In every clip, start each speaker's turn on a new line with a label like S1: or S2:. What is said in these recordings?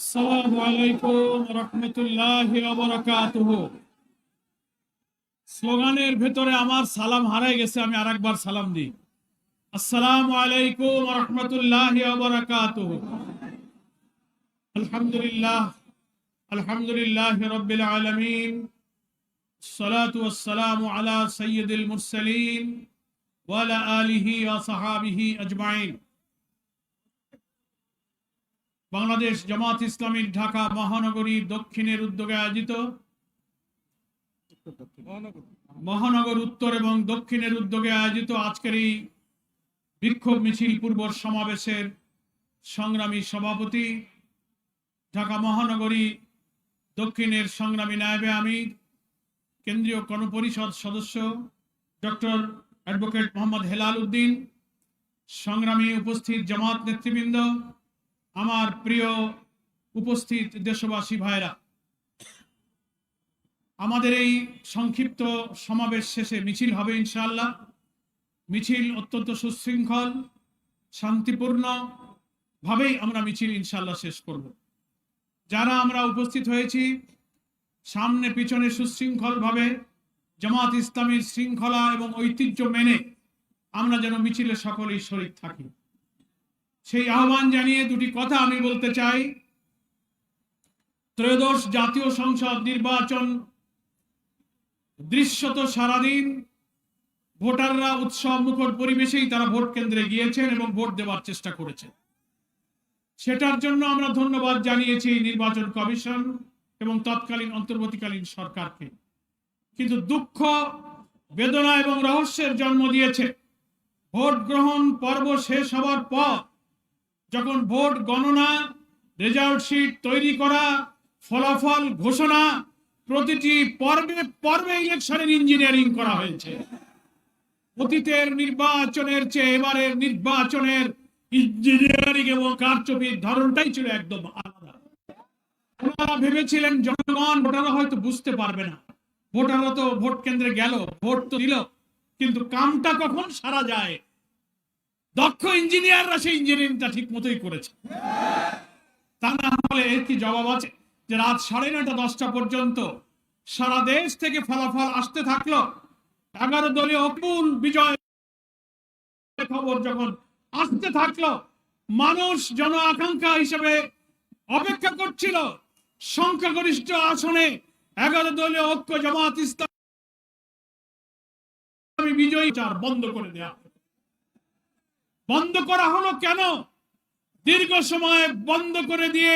S1: আসসালামু আলাইকুম রহমতুল্লাহি ওয়া বারাকাতুহু। স্লোগানের ভেতরে আমার সালাম হারাই গেছে, আমি আরেকবার সালাম দিই। আসসালামু আলাইকুম রহমতুল্লাহি ওয়া বারাকাতুহু। আলহামদুলিল্লাহ, আলহামদুলিল্লাহি রাব্বিল আলামিন, সালাতু ওয়াসসালামু আলা সাইয়্যিদিল মুরসালিন ওয়া আলা আলিহি ওয়া সাহাবিহি আজমাইন। বাংলাদেশ জামাত ইসলামী ঢাকা মহানগরী দক্ষিণের উদ্যোগে আয়োজিত মহানগর উত্তর এবং দক্ষিণের উদ্যোগে আয়োজিত আজকের এই বিক্ষোভ মিছিল পূর্ব সমাবেশের সংগ্রামী সভাপতি, ঢাকা মহানগরী দক্ষিণের সংগ্রামী নায়েবে আমির, কেন্দ্রীয় গণপরিষদ সদস্য ডক্টর অ্যাডভোকেট মোহাম্মদ হেলাল উদ্দিন, সংগ্রামী উপস্থিত জামাত নেতৃবৃন্দ, আমার প্রিয় উপস্থিত দেশবাসী ভাইরা, আমাদের এই সংক্ষিপ্ত সমাবেশ শেষে মিছিল হবে ইনশাআল্লাহ। মিছিল অত্যন্ত সুশৃঙ্খল, শান্তিপূর্ণ ভাবেই আমরা মিছিল ইনশাআল্লাহ শেষ করব। যারা আমরা উপস্থিত হয়েছি, সামনে পিছনে সুশৃঙ্খল ভাবে জামাত ইসলামীর শৃঙ্খলা এবং ঐতিহ্য মেনে আমরা যেন মিছিলে সকলেই শরীক থাকি, সেই আহ্বান জানিয়ে দুটি কথা আমি বলতে চাই। ত্রয়োদশ জাতীয় সংসদ নির্বাচন দৃশ্যত সারাদিন ভোটাররা উৎসব মুখর পরিবেশেই তারা ভোট কেন্দ্রে গিয়েছেন এবং ভোট দেওয়ার চেষ্টা করেছেন। সেটার জন্য আমরা ধন্যবাদ জানিয়েছি নির্বাচন কমিশন এবং তৎকালীন অন্তর্বর্তীকালীন সরকারকে। কিন্তু দুঃখ, বেদনা এবং রহস্যের জন্ম দিয়েছে ভোট গ্রহণ পর্ব শেষ হওয়ার পর, যখন ভোট গণনা, রেজাল্ট শিট তৈরি করা, ফলাফল ঘোষণা, প্রতিটি পর্বে পর্বে ইলেকশনের ইঞ্জিনিয়ারিং করা হয়েছে। অতীতের নির্বাচনের চেয়ে এবারের নির্বাচনের ইঞ্জিনিয়ারিং এবং কারচুপির ধরনটাই ছিল একদম আলাদা। ওনারা ভেবেছিলেন জনগণ, ভোটাররা হয়তো বুঝতে পারবে না, ভোটাররা তো ভোট কেন্দ্রে গেল, ভোট তো দিল, কিন্তু কামটা কখন সারা যায়, দক্ষ ইঞ্জিনিয়াররা সেই ইঞ্জিনিয়ারিংটা ঠিক মতোই করেছে। তা না হলে এর কি জবাব আছে যে রাত 9:30 10টা পর্যন্ত সারা দেশ থেকে ফলাফল আসতে থাকলো, 11 দলীয় অকুল বিজয় খবর যখন আসতে থাকলো, মানুষ জন আকাঙ্ক্ষা হিসেবে অপেক্ষা করছিল সংখ্যাগরিষ্ঠ আসনে 11 দলীয় ঐক্য জামাত ইসলামী বিজয়ী বন্ধ করে দেওয়া। বন্ধ করা হলো কেন? দীর্ঘ সময় বন্ধ করে দিয়ে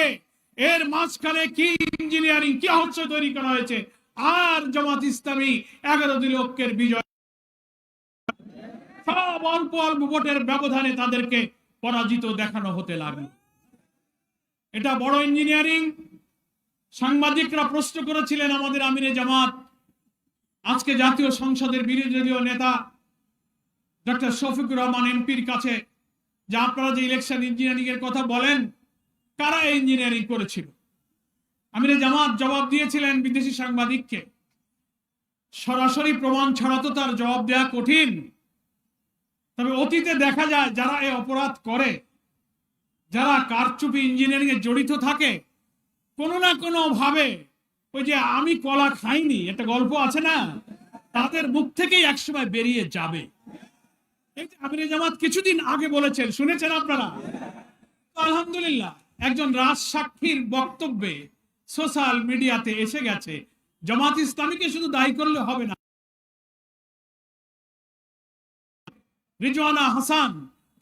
S1: এর মাঝখানে কি ইঞ্জিনিয়ারিং, কি হচ্ছে তৈরি করা হয়েছে, আর জামাত ইসলামী 11 দলীয় ঐক্যের বিজয়, সব অল্প অল্প ভোটের ব্যবধানে তাদেরকে পরাজিত দেখানো হতে লাগলো। এটা বড় ইঞ্জিনিয়ারিং। সাংবাদিকরা প্রশ্ন করেছিলেন আমাদের আমিরে জামাত, আজকে জাতীয় সংসদের বিরোধী দলীয় নেতা ডক্টর শফিকুর রহমান এমপির কাছে, যে আপনারা যে ইলেকশন ইঞ্জিনিয়ারিং এর কথা বলেন, কারা ইঞ্জিনিয়ারিং করেছিল? আমিরে জামাত জবাব দিয়েছিলেন বিদেশি সাংবাদিককে, সরাসরি প্রমাণ ছাড়া তো তার জবাব দেওয়া কঠিন। তবে অতীতে দেখা যায় যারা এই অপরাধ করে, যারা কারচুপি ইঞ্জিনিয়ারিং এ জড়িত থাকে, কোনো না কোনো ভাবে, ওই যে আমি কলা খাইনি একটা গল্প আছে না, তাদের মুখ থেকেই একসময় বেরিয়ে যাবে। এই যে আমিরে জামাত কিছুদিন আগে বলেছেন, শুনেছেন আপনারা? আলহামদুলিল্লাহ, একজন রাজসাক্ষীর বক্তব্যে সোশ্যাল মিডিয়াতে এসে গেছে। জামাত ইসলামীকে শুধু দায়ী করলে হবে না, রিজওয়ানা হাসান,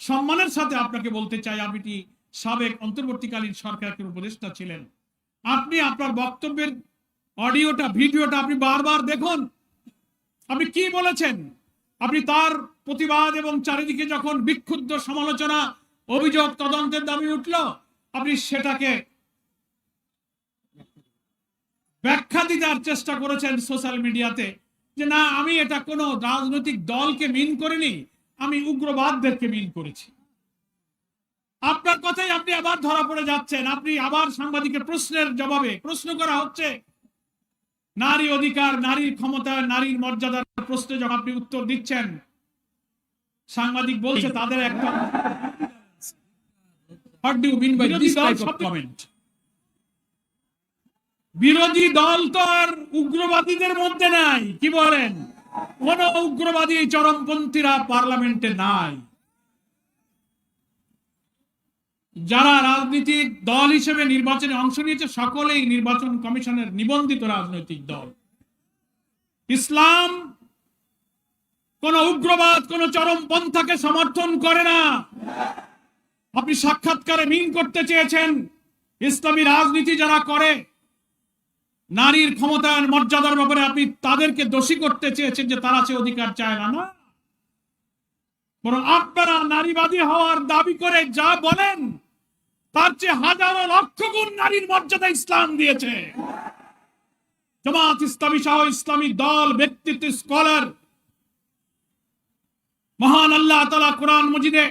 S1: সম্মানের সাথে আপনাকে বলতে চাই, আপনি সাবেক অন্তর্বর্তীকালীন সরকারের উপদেষ্টা ছিলেন, আপনি আপনার বক্তব্যের অডিওটা, ভিডিওটা আপনি বারবার দেখুন। আপনি কি বলেছেন? আপনি তার প্রতিবাদ এবং চারিদিকে যখন বিক্ষুব্ধ সমালোচনা, অভিযোগ, তদন্তের দাবি উঠল, আপনি সেটাকে ব্যাখ্যা দিতে চেষ্টা করেছেন সোশ্যাল মিডিয়াতে, যে না, আমি এটা কোনো রাজনৈতিক দলকে মিন করিনি, আমি উগ্রবাদদেরকে মিন করেছি। আপনার কথাই আপনি আবার ধরা পড়ে যাচ্ছেন। আপনি আবার সাংবাদিকের প্রশ্নের জবাবে, প্রশ্ন করা হচ্ছে নারী অধিকার, নারীর ক্ষমতা, নারীর মর্যাদার প্রশ্নে যখন আপনি উত্তর দিচ্ছেন, সাংবাদিক বলছে তাদের একটা, what do you mean by this type of comment? বিরোধী দল তো আর উগ্রবাদীদের মধ্যে নাই, কি বলেন? কোন উগ্রবাদী চরমপন্থীরা পার্লামেন্টে নাই। যারা রাজনৈতিক দল হিসেবে নির্বাচনে অংশ নিয়েছে সকলেই নির্বাচন কমিশনের নিবন্ধিত রাজনৈতিক দল। ইসলাম কোন উগ্রবাদ, কোন চরমপন্থাকে সমর্থন করে না। আপনি সাক্ষাৎকারে মিন করতে চেয়েছেন ইসলামী রাজনীতি যারা করে, নারীর ক্ষমতায়ন মর্যাদার ব্যাপারে আপনি তাদেরকে দোষী করতে চেয়েছেন যে তারা সে অধিকার চায় না। না, বরং আপনারা নারীবাদী হওয়ার দাবি করে যা বলেন তার চেয়ে হাজারো লক্ষ গুণ নারীর মর্যাদা ইসলাম দিয়েছে। জামাত ইসলামী সহ ইসলামী দল, ব্যক্তিত্ব, স্কলার, মহান আল্লাহ তাআলা কোরআন মজিদে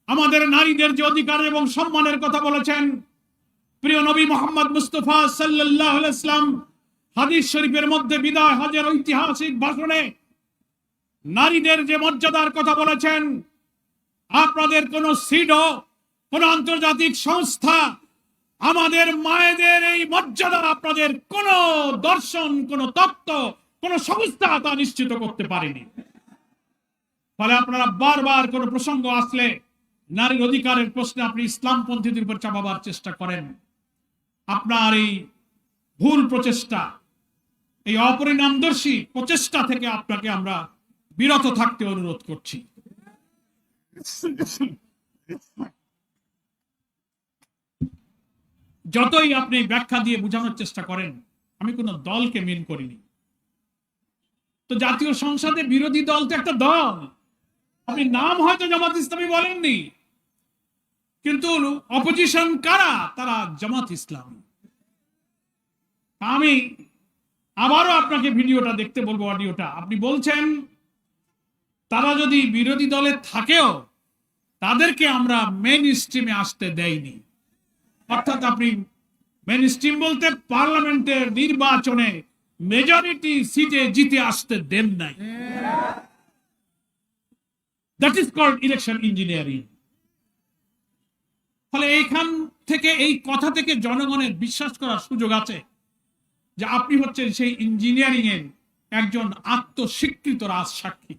S1: আমাদের নারীদের যে অধিকার এবং সম্মানের কথা বলেছেন, প্রিয় নবী মুহাম্মদ মুস্তাফা সাল্লাল্লাহু আলাইহি ওয়াসাল্লাম হাদিস শরীফের মধ্যে বিদায় হজের ঐতিহাসিক ভাষণে নারীদের যে মর্যাদার কথা বলেছেন, আপনাদের কোন সিডো, কোন আন্তর্জাতিক সংস্থা আমাদের মায়েদের এই মর্যাদা, আপনাদের কোন দর্শন, কোন তত্ত্ব, কোন সংস্থা তা নিশ্চিত করতে পারেনি। ফলে আপনারা বারবার কোন প্রসঙ্গ আসলে নারীর অধিকারের প্রশ্নে আপনি ইসলামপন্থীদের উপর চাপাবার চেষ্টা করেন। আপনার এই ভুল প্রচেষ্টা, এই অপরিণামদর্শী প্রচেষ্টা থেকে আপনাকে আমরা বিরত থাকতে অনুরোধ করছি। যতই আপনি ব্যাখ্যা দিয়ে বোঝানোর চেষ্টা করেন আমি কোন দলকে মিন করিনি, তো জাতীয় সংসদে বিরোধী দল তো একটা দল। আপনি নাম হয়তো জামাত ইসলামী বলেননি, কিন্তু অপোজিশন কারা? তারা জামাত ইসলামী। আমি আবারও আপনাকে ভিডিওটা দেখতে বলবো, অডিওটা। আপনি বলছেন তারা যদি বিরোধী দলে থাকেও তাদেরকে আমরা মেইন স্ট্রিমে আসতে দেয়নি। অর্থাৎ আপনি মেইন স্ট্রিম বলতে পার্লামেন্টের নির্বাচনে মেজরিটি সিটে জিতে আসতে দেন নাই। That is called election engineering. ফলে এইখান থেকে, এই কথা থেকে জনগণের বিশ্বাস করার সুযোগ আছে যে আপনি হচ্ছেন সেই ইঞ্জিনিয়ারিং এর একজন আত্মস্বীকৃত রাজসাক্ষী।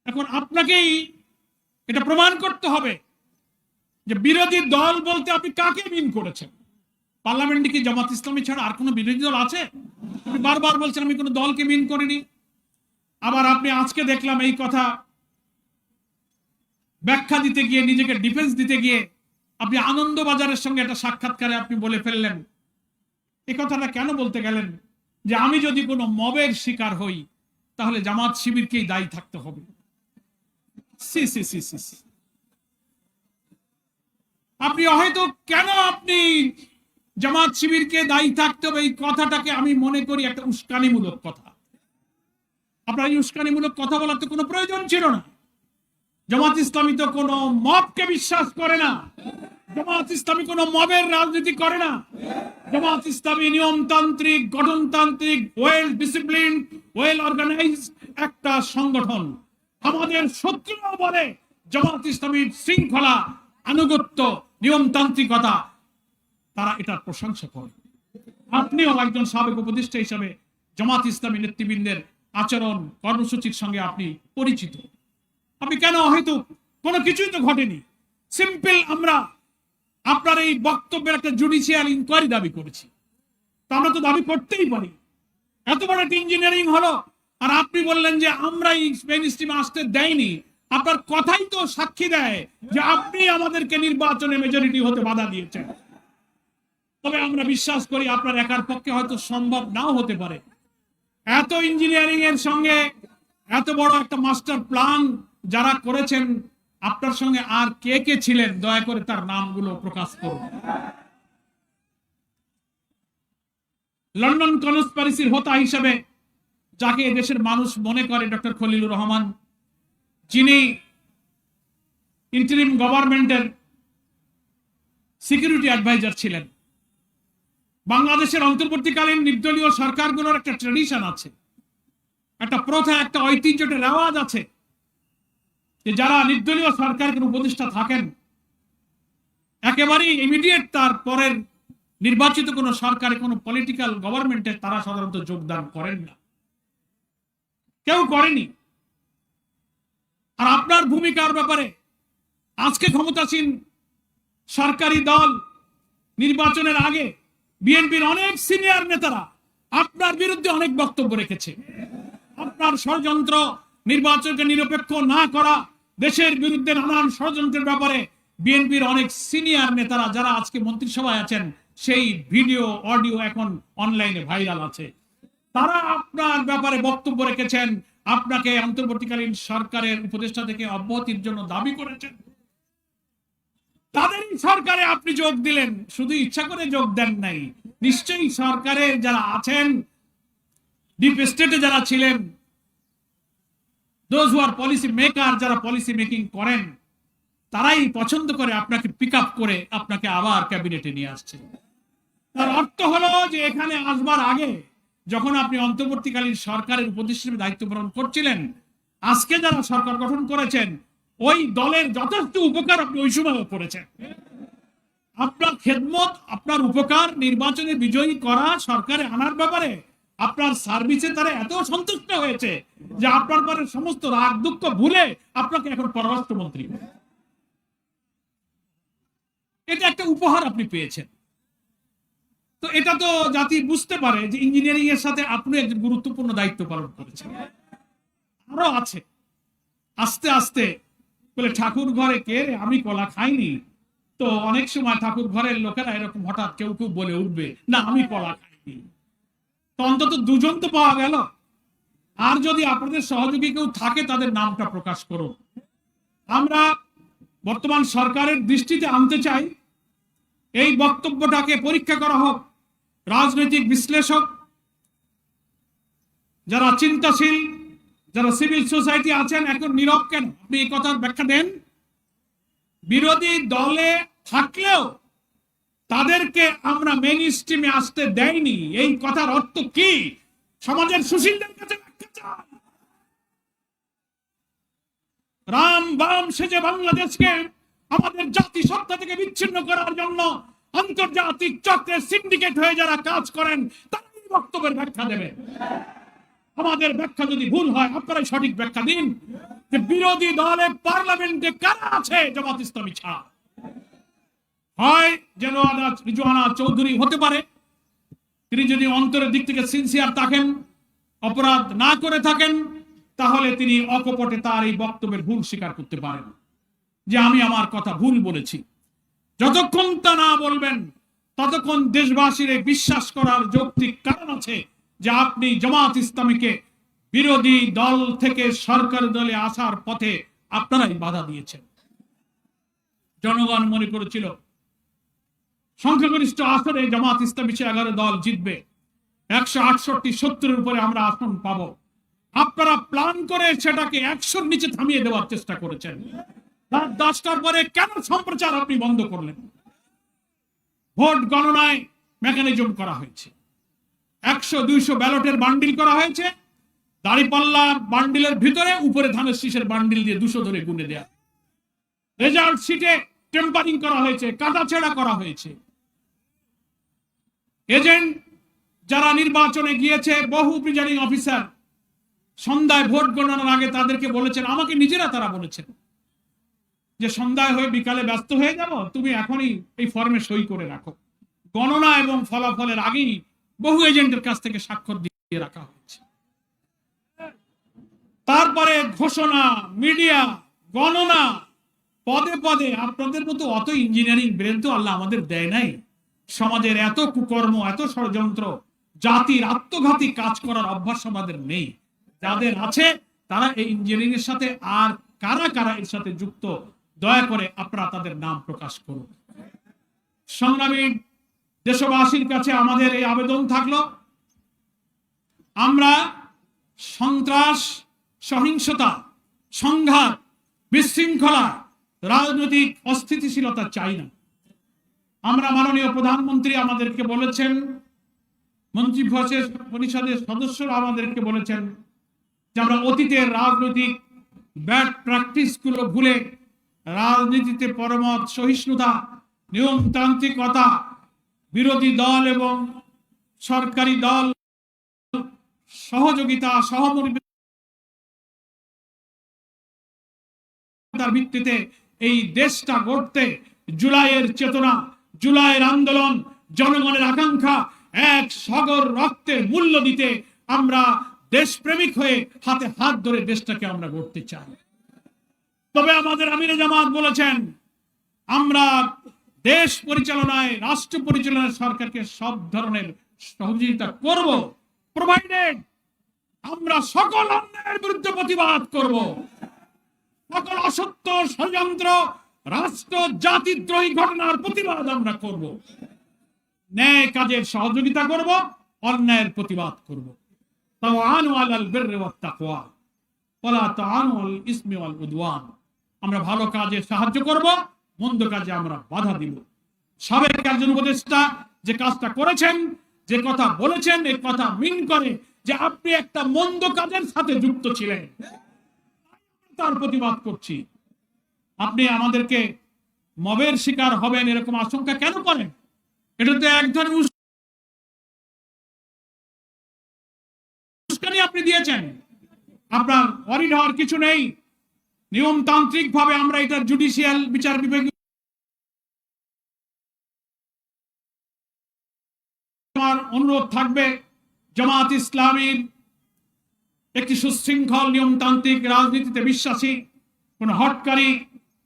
S1: এখন আপনাকেই এটা প্রমাণ করতে হবে যে বিরোধী দল বলতে আপনি কাকে মিন করেছেন। পার্লামেন্টে কি জামাত ইসলামী ছাড়া আর কোনো বিরোধী দল আছে? আপনি বারবার বলছেন আমি কোনো দলকে মিন করিনি। আবার আপনি আজকে দেখলাম এই কথা ব্যাখ্যা দিতে গিয়ে, নিজেকে ডিফেন্স দিতে গিয়ে আপনি আনন্দবাজারের সঙ্গে একটা সাক্ষাৎকারে আপনি বলে ফেললেন, এই কথাটা কেন বলতে গেলেন যে আমি যদি কোনো মবের শিকার হই তাহলে জামাত শিবিরকেই দায়ী থাকতে হবে। C C C C C. আপনি হয়তো কেন আপনি জামাত শিবিরকে দায়ী থাকতে হবে, এই কথাটাকে আমি মনে করি একটা উস্কানিমূলক কথা। আপনার এই উস্কানিমূলক কথা বলার তো কোনো প্রয়োজন ছিল না। জামাত ইসলামী তো কোনো মবকে বিশ্বাস করে না। জামাত ইসলামী কোনো মবের রাজনীতি করে না। জামাত ইসলামী নিয়মতান্ত্রিক, গঠনতান্ত্রিক, ওয়েল ডিসিপ্লিন, ওয়েল অর্গানাইজড একটা সংগঠন। আমাদের শত্রুরাও বলে জামাত ইসলামীর শৃঙ্খলা, আনুগত্য, নিয়মতান্ত্রিকতা, তারা এটার প্রশংসা করে। আপনিও একজন সাবেক উপদেষ্টা হিসাবে জামাত ইসলামী নেতৃবৃন্দের আচরণ, কর্মসূচির সঙ্গে আপনি পরিচিত। আপনি কেন হয়তো কোনো কিছুই তো ঘটেনি, সিম্পল আমরা আপনার এই বক্তব্যের একটা জুডিশিয়াল ইনকোয়ারি দাবি করেছি। তা আমরা তো দাবি করতেই পারি। এত বড় একটা ইঞ্জিনিয়ারিং হলো আর আপনি বললেন যে আমরা এই মেইন স্ট্রিমে আসতে দেয়নি। আপনার কথাই তো সাক্ষী দেয় যে আপনি আমাদেরকে নির্বাচনে মেজরিটি হতে বাধা দিয়েছেন। তবে আমরা বিশ্বাস করি আপনার একার পক্ষে হয়তো সম্ভব নাও হতে পারে। এত ইঞ্জিনিয়ারিং এর সঙ্গে এত বড় একটা মাস্টার প্ল্যান যারা করেছেন, আপনার সঙ্গে আর কে কে ছিলেন দয়া করে তার নামগুলো প্রকাশ করুন। লন্ডন কনস্পিরেসির হোতা হিসেবে যাকে দেশের মানুষ মনে করে ডক্টর খলিলুর রহমান, যিনি ইন্টারিম গভর্নমেন্টের সিকিউরিটি অ্যাডভাইজার ছিলেন। বাংলাদেশের অন্তর্বর্তীকালীন নির্দলীয় সরকারগুলোর একটা ট্রেডিশন আছে, একটা প্রথা, একটা ঐতিহ্য, একটা রেওয়াজ আছে যে যারা নির্দলীয় সরকারের উপদেষ্টা থাকেন একেবারেই ইমিডিয়েট তার পরের নির্বাচিত কোনো সরকারে, কোনো পলিটিক্যাল গভর্নমেন্টে তারা সাধারণত যোগদান করেন না, কেউ করেনি। আর আপনার ভূমিকার ব্যাপারে আজকে ক্ষমতাসীন সরকারি দল নির্বাচনের আগে বিএনপির অনেক সিনিয়র নেতারা আপনার বিরুদ্ধে অনেক বক্তব্য রেখেছে। আপনার ষড়যন্ত্র, নির্বাচনকে নিরপেক্ষ না করা, দেশের বিরুদ্ধে নানান ষড়যন্ত্রের ব্যাপারে বিএনপির অনেক সিনিয়র নেতারা যারা আজকে মন্ত্রিসভায় আছেন, সেই ভিডিও অডিও এখন অনলাইনে ভাইরাল আছে। তারা আপনার ব্যাপারে বক্তব্য রেখেছেন, আপনাকে অন্তর্বর্তীকালীন সরকারের উপদেষ্টা থেকে অব্যাহতির জন্য দাবি করেছেন। তাদেরই সরকারে আপনি যোগ দিলেন, শুধু ইচ্ছা করে যোগ দেন নাই। নিশ্চয়ই সরকারের যারা আছেন, ডিপ স্টেটে যারা ছিলেন, those who are policy maker, যারা পলিসি মেকিং করেন, তারাই পছন্দ করে আপনাকে পিক আপ করে আপনাকে আবার ক্যাবিনেটে নিয়ে আসছে। তার অর্থ হলো যে এখানে আসবার আগে, যখন আপনি অন্তর্বর্তীকালীন সরকারের উপদেষ্টা হিসেবে দায়িত্ব পালন করছিলেন, আজকে যারা সরকার গঠন করেছেন, ওই দলের যথেষ্ট উপকার আপনি ওই সময় করেছেন। আপনার খেদমত, আপনার উপকার, নির্বাচনে বিজয়ী করা, সরকারে আনার ব্যাপারে আপনার সার্ভিসে তারা এত সন্তুষ্ট হয়েছে যে আপনার পরে সমস্ত রাগ দুঃখ ভুলে আপনাকে এখন পররাষ্ট্রমন্ত্রী, এটা একটা উপহার আপনি পেয়েছেন। তো এটা তো জাতি বুঝতে পারে যে ইঞ্জিনিয়ারিং এর সাথে আপনি একজন গুরুত্বপূর্ণ দায়িত্ব পালন করেছেন। আরো আছে, আস্তে আস্তে বলে ঠাকুর ঘরে কে রে, আমি কলা খাইনি। তো অনেক সময় ঠাকুর ঘরের লোকেরা এরকম হঠাৎ কেউ কেউ বলে উঠবে, না আমি কলা খাইনি। তো অন্তত দুজন তো পাওয়া গেল। আর যদি আপনাদের সহযোগী কেউ থাকে, তাদের নামটা প্রকাশ করুন। আমরা বর্তমান সরকারের দৃষ্টিতে আনতে চাই, এই বক্তব্যটাকে পরীক্ষা করা হোক। রাজনৈতিক বিশ্লেষক, যারা চিন্তাশীল, যারা সিভিল সোসাইটি আছেন, এখন নীরব কেন? আপনি এই কথার ব্যাখ্যা দেন। বিরোধী দলে থাকলেও তাদেরকে আমরা মেইন স্ট্রিমে আসতে দেয়নি, এই কথার অর্থ কি? সমাজের সুশীলদের কাছে ব্যাখ্যা চাই। রাম বাম সেজে বাংলাদেশকে আমাদের জাতিসত্তা থেকে বিচ্ছিন্ন করার জন্য আন্তর্জাতিক চক্রের সিন্ডিকেট হয়ে যারা কাজ করেন, তারাই বক্তব্যের ব্যাখ্যা দেবে। আমাদের ব্যাখ্যা যদি ভুল হয়, আপনারাই সঠিক ব্যাখ্যা দিন যে বিরোধী দলে পার্লামেন্টে কারা আছে জামাত ইসলামী ছাড়া। হয় যেন রিজওয়ানা চৌধুরী হতে পারে, তিনি যদি অন্তরের দিক থেকে সিনসিয়ার থাকেন, অপরাধ না করে থাকেন, তাহলে তিনি অকপটে তার এই বক্তব্যের ভুল স্বীকার করতে পারেন যে আমি আমার কথা ভুল বলেছি। যতক্ষণ তা না বলবেন, ততক্ষণ দেশবাসীর বিশ্বাস করার যৌক্তিক কারণ আছে যে আপনি জামাত ইসলামীকে বিরোধী দল থেকে সরকার দলে আসার পথে আপনারাই বাধা দিয়েছেন। জনগণ মনে করেছিল সংখ্যাগরিষ্ঠ আসনে জামাত ইসলামী 11 দল জিতবে, 168-70-এর উপরে আমরা আসন পাবো। আপনারা প্ল্যান করে সেটাকে 100-র নিচে থামিয়ে দেওয়ার চেষ্টা করেছেন। রাত 10টার পরে কেন সম্প্রচার আপনি বন্ধ করলেন? ভোট গণনায় মেকানিজম করা হয়েছে, 100-200 ব্যালটের বান্ডিল করা হয়েছে, দাড়িপাল্লার বান্ডিলের ভিতরে উপরে ধানের শীষের বান্ডিল দিয়ে 200 ধরে গুনে দেয়া। রেজাল্ট শিটে টেম্পারিং করা হয়েছে, কাটাছেড়া করা হয়েছে। এজেন্ট যারা নির্বাচনে গিয়েছে, বহু প্রিজাইডিং অফিসার সন্ধ্যায় ভোট গণনার আগে তাদেরকে বলেছেন, আমাকে নিজেরা তারা বলেছেন যে সন্ধ্যায় হয়ে বিকালে ব্যস্ত হয়ে যাব, তুমি এখনই এই ফর্মে সই করে রাখো। গণনা এবং ফলাফলের আগেই বহু এজেন্টের কাছ থেকে স্বাক্ষর দিয়ে রাখা হয়েছে। তারপরে ঘোষণা, মিডিয়া, গণনা, পদে পদে। আপনাদের মতো অত ইঞ্জিনিয়ারিং ব্রেন তো আল্লাহ আমাদের দেয় নাই। সমাজের এত কুকর্ম, এত ষড়যন্ত্র, জাতির আত্মঘাতী কাজ করার অভ্যাস আমাদের নেই। যাদের আছে তারা এই ইঞ্জিনিয়ারিং এর সাথে, আর কারা কারা এর সাথে যুক্ত, দয়া করে আপনারা তাদের নাম প্রকাশ করুন। সংগ্রামী দেশবাসীর কাছে আমাদের এই আবেদন থাকলো, আমরা সন্ত্রাস, সহিংসতা, সংঘাত, বিশৃঙ্খলা, রাজনৈতিক অস্থিতিশীলতা চাই না। আমরা মাননীয় প্রধানমন্ত্রী আমাদেরকে বলেছেন, মন্ত্রী পরিষদের সদস্যরা আমাদেরকে বলেছেন যে আমরা অতীতের রাজনৈতিক ব্যাড প্র্যাকটিস গুলো ভুলে রাজনীতিতে পরমত, সহিষ্ণুতা, নিয়মতান্ত্রিকতা বিরোধী দল এবং সরকারি দল সহযোগিতা সহমর্মিতার ভিত্তিতে এই দেশটা গড়তে জুলাইয়ের চেতনা, জুলাইয়ের আন্দোলন, জনগণের আকাঙ্ক্ষা, এক সাগর রক্তের মূল্য দিতে আমরা দেশপ্রেমিক হয়ে হাতে হাত ধরে দেশটাকে আমরা গড়তে চাই। তবে আমাদের আমিরে জামাত বলেছেন, আমরা দেশ পরিচালনায়, রাষ্ট্র পরিচালনায় সরকারকে সব ধরনের সহযোগিতা করব, প্রোভাইডেড আমরা সকল অন্যায়ের বিরুদ্ধে প্রতিবাদ করব, সকল অসত্য, ষড়যন্ত্র, রাষ্ট্র জাতিদ্রোহী ঘটনার প্রতিবাদ আমরা করব, ন্যায় কাজের সহযোগিতা করব, অন্যায়ের প্রতিবাদ করব। তাওয়ানু আলাল বিররি ওয়াত তাকওয়া ওয়ালা তাআনু আলাল ইসমি ওয়াল উদওয়ান। আমরা ভালো কাজে সাহায্য করব, মন্দ কাজে আমরা বাধা দিব। সাবেক একজন উপদেষ্টা যে কাজটা করেছেন, যে কথা বলেছেন, এই কথা মিন করে যে আপনি একটা মন্দ কাজের সাথে যুক্ত ছিলেন, তার প্রতিবাদ করছি। আপনি আমাদেরকে মবের শিকার হবেন এরকম আশঙ্কা কেন করেন? এটা তো এক ধরনের উস্কানি আপনি দিয়েছেন। আপনার ওয়ারিড হওয়ার কিছু নেই। নিয়মতান্ত্রিক ভাবে আমরা এটা জুডিশিয়াল বিচার বিভাগীয় অনুরোধ থাকবে, জামাত ইসলামীর একটি সুশৃঙ্খল নিয়মতান্ত্রিক রাজনীতিতে বিশ্বাসী। কোন হটকারী,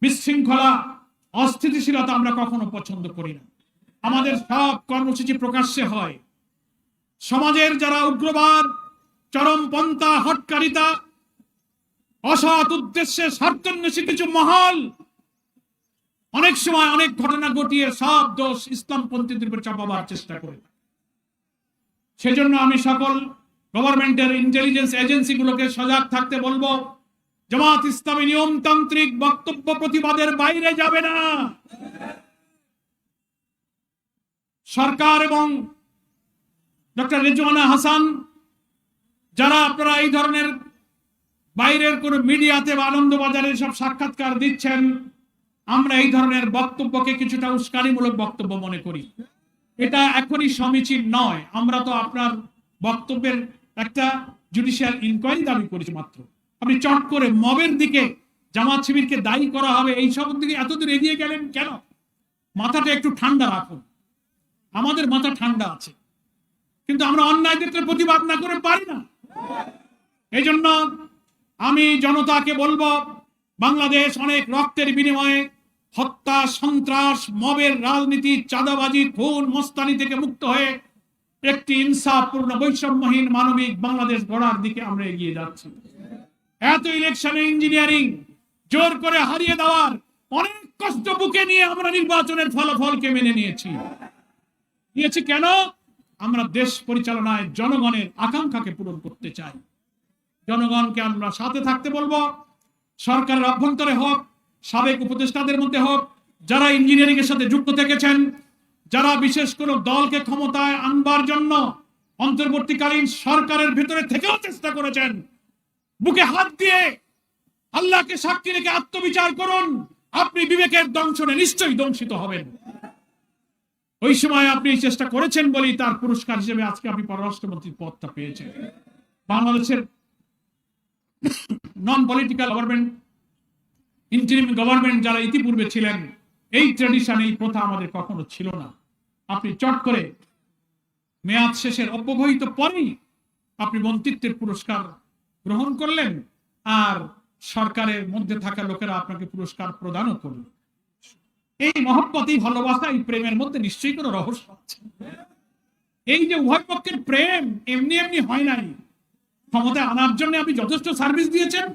S1: বিশৃঙ্খলা, অস্থিতিশীলতা আমরা কখনো পছন্দ করি না। আমাদের সব কর্মসূচি প্রকাশ্যে হয়। সমাজের যারা উগ্রবাদ, চরমপন্থা, হটকারিতা, অসৎ উদ্দেশ্যে স্বার্থান্বেষী কিছু মহল অনেক সময় অনেক ঘটনা ঘটিয়ে সব দোষ ইসলামপন্থীদের উপর চাপাবার চেষ্টা করে। সেজন্য আমি সকল গভর্নমেন্টের ইন্টেলিজেন্স এজেন্সিগুলোকে সজাগ থাকতে বলবো। জামাত ইসলামী নিয়মতান্ত্রিক বক্তব্য প্রতিবাদের বাইরে যাবে না। সরকার এবং ডক্টর রেজওয়ানা হাসান, যারা আপনারা এই ধরনের বাইরের কোন মিডিয়াতে বা আনন্দবাজারে সব সাক্ষাৎকার দিচ্ছেন, আমরা এই ধরনের বক্তব্যকে কিছুটা উস্কানিমূলক বক্তব্য মনে করি। এটা এখনই সমীচীন নয়। আমরা তো আপনার বক্তব্যের একটা জুডিশিয়াল ইনকোয়ারি দাবি করেছি মাত্র। আপনি চট করে মবের দিকে, জামাত শিবিরকে দায়ী করা হবে, এই সব দিকে এতদূর এগিয়ে গেলেন কেন? মাথাটা একটু ঠান্ডা রাখুন। আমাদের মাথা ঠান্ডা আছে, কিন্তু আমরা অন্যায় ক্ষেত্রে প্রতিবাদ না করে পারি না। এই জন্য আমি জনতাকে বলবো, বাংলাদেশ অনেক রক্তের বিনিময়ে হত্যা, সন্ত্রাস, মবের রাজনীতি, চাঁদাবাজি, খুন, মস্তানি থেকে মুক্ত হয়ে একটি ইনসাফপূর্ণ, বৈষম্যহীন, মানবিক বাংলাদেশ গড়ার দিকে আমরা এগিয়ে যাচ্ছি। এত ইলেকশনে ইঞ্জিনিয়ারিং জোর করে হারিয়ে দেওয়ার অনেক কষ্ট বুকে নিয়ে আমরা নির্বাচনের ফলাফলকে মেনে নিয়েছি। কেন? আমরা দেশ পরিচালনায় জনগণের আকাঙ্ক্ষাকে পূরণ করতে চাই। জনগণকে আমরা সাথে থাকতে বলবো। সরকারের অভ্যন্তরে হোক, সাবেক উপদেষ্টাদের মধ্যে হোক, যারা ইঞ্জিনিয়ারিং এর সাথে যুক্ত থেকেছেন, যারা বিশেষ কোনো দলকে ক্ষমতায় আনবার জন্য অন্তর্বর্তীকালীন সরকারের ভিতরে থেকেও চেষ্টা করেছেন, বুকে হাত দিয়ে আল্লাহকে সাক্ষী রেখে আত্মবিচার করুন। আপনি বিবেকের দংশনে নিশ্চয়ই দংশিত হবেন। ওই সময় আপনি চেষ্টা করেছেন বলেই তার পুরস্কার হিসেবে আজকে আপনি পররাষ্ট্রমন্ত্রীর পদটা পেয়েছেন। বাংলাদেশের non political government, interim government যারা ইতিপূর্বে ছিলেন, এই ট্র্যাডিশন, এই প্রথা আমাদের কখনো ছিল না। আপনি চট করে মেয়াদ শেষের অব্যবহিত পরেই আপনি মন্ত্রিত্বের পুরস্কার গ্রহণ করলেন, আর সরকারের মধ্যে থাকা লোকেরা আপনাকে পুরস্কার প্রদানও করল। এই মহব্বত, এই ভালোবাসা, এই প্রেমের মধ্যে নিশ্চয়ই কোনো রহস্য আছে। এই যে উভয় পক্ষের প্রেম এমনি এমনি হয় নাই। ক্ষমতায় আনার জন্য আপনি যথেষ্ট সার্ভিস দিয়েছেন,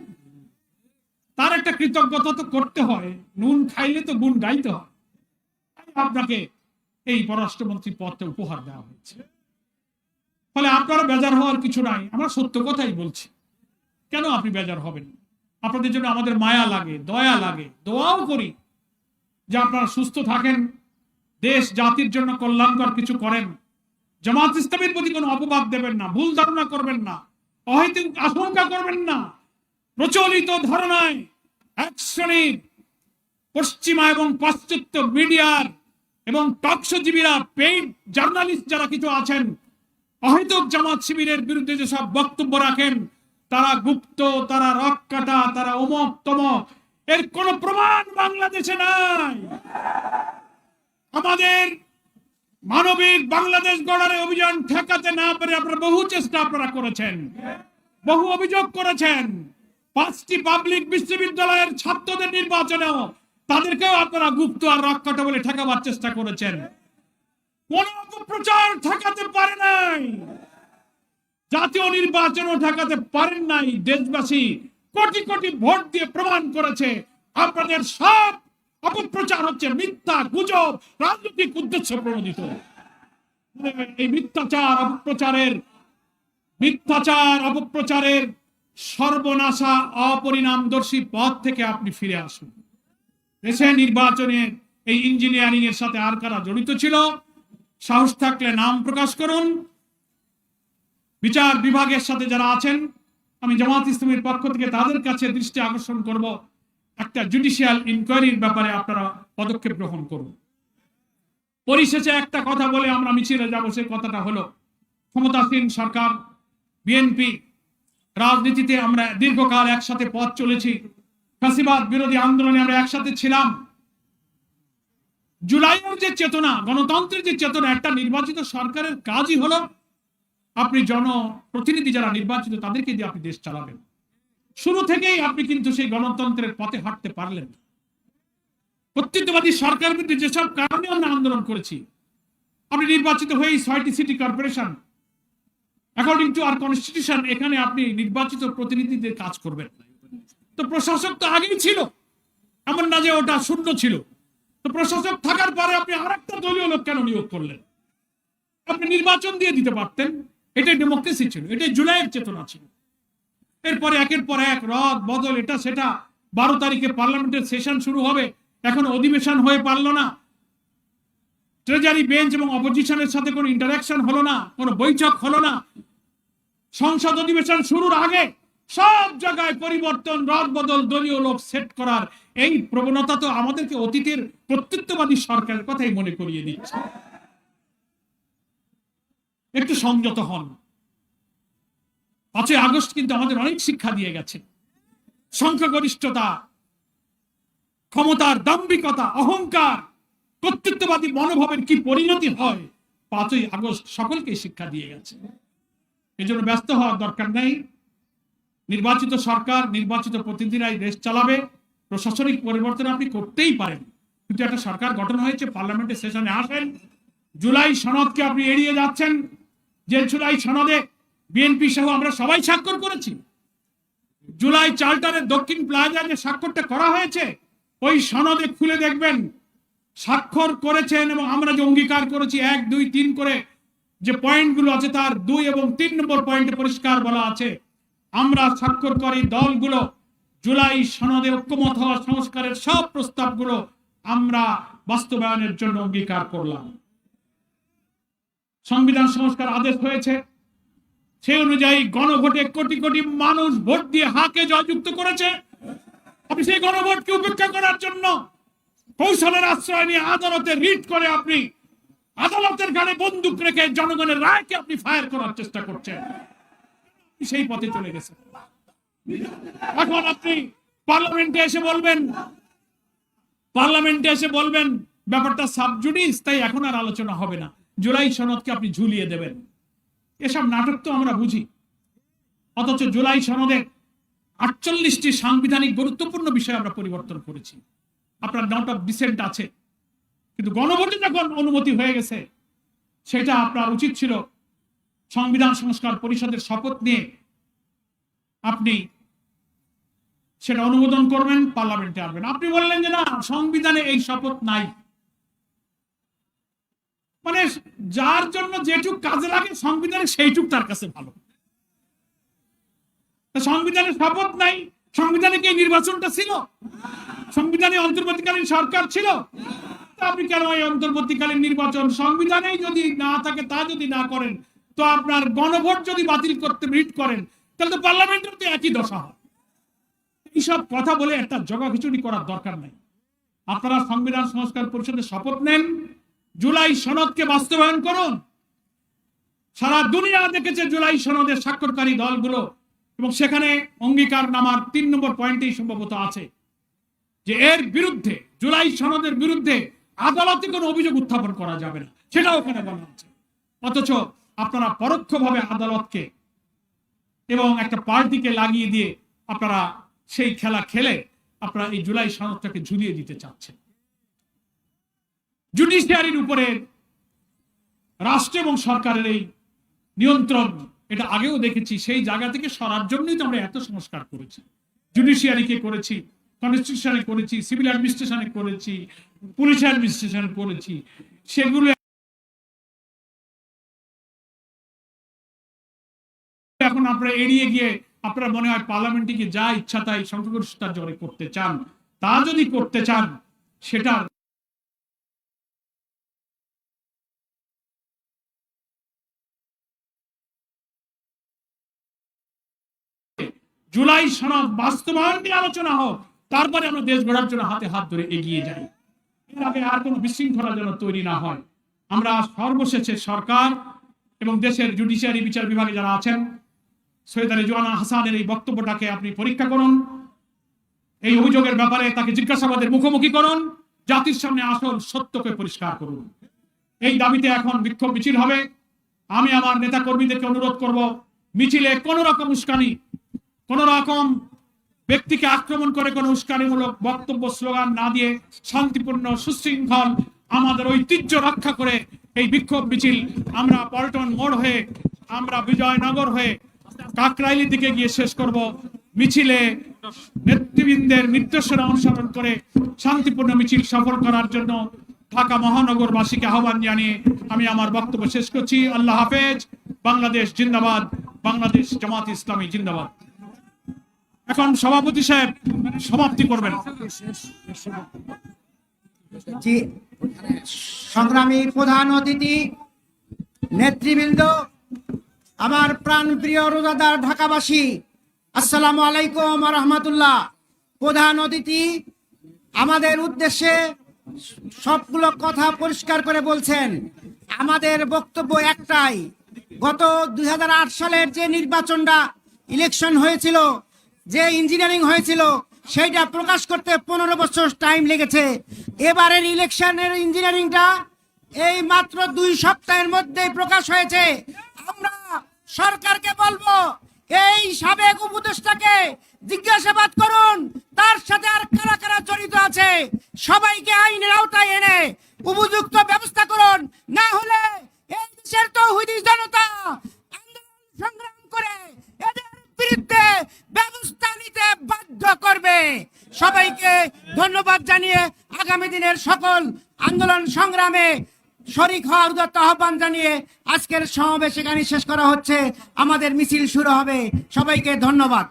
S1: তার একটা কৃতজ্ঞতা তো করতে হয়। নুন খাইলে তো গুণ গাইতে হয়। আপনাকে এই পররাষ্ট্রমন্ত্রী পদটা উপহার দেওয়া হয়েছে। ফলে আপনারা বেজার হওয়ার কিছু নাই। আমরা সত্য কথাই বলছি। কেন আপনি বেজার হবেন? আপনাদের জন্য আমাদের মায়া লাগে, দয়া লাগে, দোয়াও করি যে আপনারা সুস্থ থাকেন, দেশ জাতির জন্য কল্যাণকর কিছু করেন। জামাত ইসলামের প্রতি কোনো অপবাদ দেবেন না, ভুল ধারণা করবেন না, অহেতুক আশঙ্কা করবেন না। প্রচলিত ধারণায় এক শ্রেণীর পশ্চিমা এবং পাশ্চাত্য মিডিয়ার এবং টকশোজীবীরা, পেইড জার্নালিস্ট যারা কিছু আছেন, অহেতুক জামাত শিবিরের বিরুদ্ধে যেসব বক্তব্য রাখেন, তারা গুপ্ত, তারা রক কাটা, তারা অমক তমক, এর কোন প্রমাণ বাংলাদেশে নাই। আমাদের মানবিক বাংলাদেশ গড়ার অভিযান ঠেকাতে না পেরে আপনারা বহু চেষ্টা আপনারা করেছেন, বহু অভিযোগ করেছেন। 5টি পাবলিক বিশ্ববিদ্যালয়ের ছাত্রদের নির্বাচনেও তাদেরকেও আপনারা গুপ্ত আর রক্ষাটা বলে ঠেকাবার চেষ্টা করেছেন। কোন অপপ্রচার ঠেকাতে পারে নাই, জাতীয় নির্বাচনও ঠেকাতে পারেন নাই। দেশবাসী কোটি কোটি ভোট দিয়ে প্রমাণ করেছে আপনাদের সব অপপ্রচার হচ্ছে মিথ্যা, গুজব, রাজনৈতিক উদ্দেশ্য প্রণোদিত। এই মিথ্যাচার অপপ্রচারের সর্বনাশা অপরিণামদর্শী পথ থেকে আপনি ফিরে আসুন। দেশে নির্বাচনে এই ইঞ্জিনিয়ারিং এর সাথে আর কারা জড়িত ছিল, সাহস থাকলে নাম প্রকাশ করুন। বিচার বিভাগের সাথে যারা আছেন, আমি জামাত ইসলামীর পক্ষ থেকে তাদের কাছে দৃষ্টি আকর্ষণ করব, একটা জুডিশিয়াল ইনকোয়ারির ব্যাপারে আপনারা পদক্ষেপ গ্রহণ করুন। পরিশেষে একটা কথা বলে আমরা মিছিলে যাব, সে কথাটা হলো ক্ষমতাসীন সরকার বিএনপি রাজনীতিতে আমরা দীর্ঘকাল একসাথে পথ চলেছি, ফ্যাসিবাদ বিরোধী আন্দোলনে আমরা একসাথে ছিলাম। জুলাইয়ের যে চেতনা, গণতন্ত্রের যে চেতনা, একটা নির্বাচিত সরকারের কাজই হলো আপনি জনপ্রতিনিধি যারা নির্বাচিত তাদেরকে দিয়ে আপনি দেশ চালাবেন। শুরু থেকেই আপনি কিন্তু সেই গণতন্ত্রের পথে হাঁটতে পারলেন না। কর্তৃত্ববাদী সরকার বিরুদ্ধে যেসব কারণে আমরা আন্দোলন করেছি, আপনি নির্বাচিত হয়ে 6টি city corporation according to our constitution, এখানে আপনি নির্বাচিত প্রতিনিধিদের কাজ করবেন। তো প্রশাসক তো আগেই ছিল, এমন না যে ওটা শূন্য ছিল। তো প্রশাসক থাকার পরে আপনি আরেকটা দলীয় লোক কেন নিয়োগ করলেন? আপনি নির্বাচন দিয়ে দিতে পারতেন। এটাই ডেমোক্রেসি ছিল, এটাই জুলাইয়ের চেতনা ছিল। এরপরে একের পর এক রদ বদল, এটা সেটা। 12 তারিখে পার্লামেন্টের সেশন শুরু হবে, এখন অধিবেশন হয়ে পারলো না। ট্রেজারি বেঞ্চ এবং অপোজিশনের সাথে কোনো ইন্টারাকশন হলো না, কোনো বৈঠক হলো না। সংসদ অধিবেশন শুরুর আগে সব জায়গায় পরিবর্তন, রদ বদল, দলীয় লোক সেট করার এই প্রবণতা তো আমাদেরকে অতীতের কর্তৃত্ববাদী সরকারের কথাই মনে করিয়ে দিচ্ছে। একটু সংযত হন। 5ই আগস্ট কিন্তু আমাদের অনেক শিক্ষা দিয়ে গেছে। সংখ্যাগরিষ্ঠতা, ক্ষমতার দাম্ভিকতা, অহংকার, কর্তৃত্ববাদী মনোভাবের কি পরিণতি হয় 5ই আগস্ট সকলকে শিক্ষা দিয়ে গেছে। এই জন্য ব্যস্ত হওয়ার দরকার নেই। নির্বাচিত সরকার, নির্বাচিত প্রতিনিধিরাই দেশ চালাবে। প্রশাসনিক পরিবর্তন আপনি করতেই পারেন, কিন্তু একটা সরকার গঠন হয়েছে, পার্লামেন্টের সেশনে আসেন। জুলাই সনদকে আপনি এড়িয়ে যাচ্ছেন, যে জুলাই সনদে বিএনপি সহ আমরা সবাই স্বাক্ষর করেছি। জুলাই চার্টারের দক্ষিণ প্লাজা যে স্বাক্ষরটা করা হয়েছে, ওই সনদে খুলে দেখবেন স্বাক্ষর করেছেন এবং আমরা যে অঙ্গীকার করেছি 1, 2, 3 করে যে পয়েন্টগুলো আছে, তার 2 এবং 3 নম্বর পয়েন্টে পরিষ্কার বলা আছে আমরা স্বাক্ষরকারী দলগুলো জুলাই সনদে ঐক্যমত হওয়া সংস্কারের সব প্রস্তাবগুলো আমরা বাস্তবায়নের জন্য অঙ্গীকার করলাম। সংবিধান সংস্কার আদেশ হয়েছে, সেই অনুযায়ী গণভোটে কোটি কোটি মানুষ ভোট দিয়ে হাকে জয়যুক্ত করেছে। আপনি সেই গণভোটকে উপেক্ষা করার জন্য কৌশলের আশ্রয় নিয়ে আদালতে রিট করে আপনি আদালতের গানে বন্দুক রেখে জনগণের রায়কে আপনি ফায়ার করার চেষ্টা করছেন। সেই পথে চলে গেছে। এখন আপনি পার্লামেন্টে এসে বলবেন ব্যাপারটা সাবজুডিস, তাই এখন আর আলোচনা হবে না, জুলাই সনদকে আপনি ঝুলিয়ে দেবেন। এসব নাটক তো আমরা বুঝি। অথচ জুলাই সনদে 48টি সাংবিধানিক গুরুত্বপূর্ণ বিষয় আমরা পরিবর্তন করেছি। আপনার নট অফ ডিসেন্ট আছে, কিন্তু গণভোটে যখন অনুমতি হয়ে গেছে, সেটা আপনার উচিত ছিল সংবিধান সংস্কার পরিষদের শপথ নিয়ে আপনি সেটা অনুমোদন করবেন, পার্লামেন্টে আসবেন। আপনি বললেন যে না, সংবিধানে এই শপথ নাই। মানে যার জন্য যেটুক কাজে লাগে সংবিধানে সেইটুক তার কাছে ভালো। সংবিধানে শপথ নাই, সংবিধানে কি নির্বাচনটা ছিল? সংবিধানে অন্তর্বর্তীকালীন সরকার ছিল? আপনি কেন এই অন্তর্বর্তীকালীন নির্বাচন সংবিধানেই যদি না থাকে, তা যদি না করেন, তো আপনার গণভোট যদি বাতিল করতে রিট করেন, তাহলে তো পার্লামেন্টের তো একই দশা হয়। এইসব কথা বলে একটা জগাখিচুড়ি করার দরকার নাই। আপনারা সংবিধান সংস্কার পরিষদে শপথ নেন, জুলাই সনদকে বাস্তবায়ন করুন। সারা দুনিয়া দেখেছে জুলাই সনদের স্বাক্ষরকারী দলগুলো, এবং সেখানে অঙ্গীকারনামার 3 নম্বর পয়েন্টেই সম্ভবত আছে যে এর বিরুদ্ধে, জুলাই সনদের বিরুদ্ধে আদালতে কোনো অভিযোগ উত্থাপন করা যাবে না, সেটাও ওখানে বলা আছে। অথচ আপনারা পরোক্ষভাবে আদালতকে এবং একটা পার্টিকে লাগিয়ে দিয়ে আপনারা সেই খেলা খেলে আপনারা এই জুলাই সনদটাকে ঝুলিয়ে দিতে চাচ্ছেন। জুডিশিয়ারির উপরে রাষ্ট্র এবং সরকারের এই নিয়ন্ত্রণ, এটা আগেও দেখেছি, সেই জায়গা থেকে সরার জন্যই তো আমরা এত সংস্কার করেছি। জুডিশিয়ারিকে করেছি, কনস্টিটিউশনে করেছি, সিভিল অ্যাডমিনিস্ট্রেশনে করেছি, পুলিশ অ্যাডমিনিস্ট্রেশনে করেছি। সেগুলো এখন আপনারা এড়িয়ে গিয়ে আপনারা মনে হয় পার্লামেন্টে গিয়ে যা ইচ্ছা তাই সংখ্যাগরিষ্ঠতার জোরে করতে চান। তা যদি করতে চান, সেটা জুলাই সনদ বাস্তবায়ন নিয়ে আলোচনা হোক, তারপরে আমরা দেশ গড়ার জন্য হাতে হাত ধরে এগিয়ে যাই। এর আগে আর কোনো বিশৃঙ্খলা যেন তৈরি না হয়। আমরা সর্বশেষে সরকার এবং দেশের জুডিশিয়ারি বিচার বিভাগে যারা আছেন, সৈয়দ রেজওয়ানা হাসানের এই বক্তব্যটাকে আপনি পরীক্ষা করুন, এই অভিযোগের ব্যাপারে তাকে জিজ্ঞাসাবাদের মুখোমুখি করুন, জাতির সামনে আসল সত্যকে পরিষ্কার করুন। এই দাবিতে এখন বিক্ষোভ মিছিল হবে। আমি আমার নেতা কর্মীদেরকে অনুরোধ করব, মিছিলে কোন রকম উস্কানি, কোন রকম ব্যক্তিকে আক্রমণ করে কোন উস্কানিমূলক বক্তব্য স্লোগান না দিয়ে শান্তিপূর্ণ সুশৃঙ্খল আমাদের ঐতিহ্য রক্ষা করে এই বিক্ষোভ মিছিল আমরা পল্টন মোড় হয়ে, আমরা বিজয়নগর হয়ে কাকরাইলির দিকে গিয়ে শেষ করব। মিছিলে নেতৃবৃন্দের নির্দেশনা অনুসরণ করে শান্তিপূর্ণ মিছিল সফল করার জন্য ঢাকা মহানগরবাসীকে আহ্বান জানিয়ে আমি আমার বক্তব্য শেষ করছি। আল্লাহ হাফেজ। বাংলাদেশ জিন্দাবাদ। বাংলাদেশ জামাত ইসলামী জিন্দাবাদ। এখন সভাপতি সাহেব সমাপ্তি করবেন।
S2: সংগ্রামী প্রধান অতিথি, নেতৃবৃন্দ, আমার প্রাণপ্রিয় রোজাদার ঢাকাবাসী, আসসালামু আলাইকুম ওয়া রাহমাতুল্লাহ। প্রধান অতিথি আমাদের উদ্দেশ্যে সবগুলো কথা পরিষ্কার করে বলছেন। আমাদের বক্তব্য একটাই, গত 2008 সালের যে নির্বাচনটা ইলেকশন হয়েছিল, যে ইঞ্জিনিয়ারিং হয়েছিল, সেইটা প্রকাশ করতে 15 বছর টাইম লেগেছে। এবারের ইলেকশনের ইঞ্জিনিয়ারিংটা এই মাত্র 2 সপ্তাহের মধ্যেই প্রকাশ হয়েছে। আমরা সরকারকে বলবো, এই সাবেক উপদেষ্টাকে জিজ্ঞাসাবাদ করুন, তার সাথে আর কারা কারা জড়িত আছে সবাইকে আইনের আওতায় এনে উপযুক্ত ব্যবস্থা করুন। না হলে এই দেশের তৌহিদি জনতা আন্দোলন সংগ্রাম করে এদের বিরুদ্ধে ব্যবস্থা নিতে বাধ্য করবে। সবাইকে ধন্যবাদ জানিয়ে আগামী দিনের সকল আন্দোলন সংগ্রামে শরীক হওয়ার উদাত্ত আহ্বান জানিয়ে আজকের সমাবেশ এখানে শেষ করা হচ্ছে। আমাদের মিছিল শুরু হবে। সবাইকে ধন্যবাদ।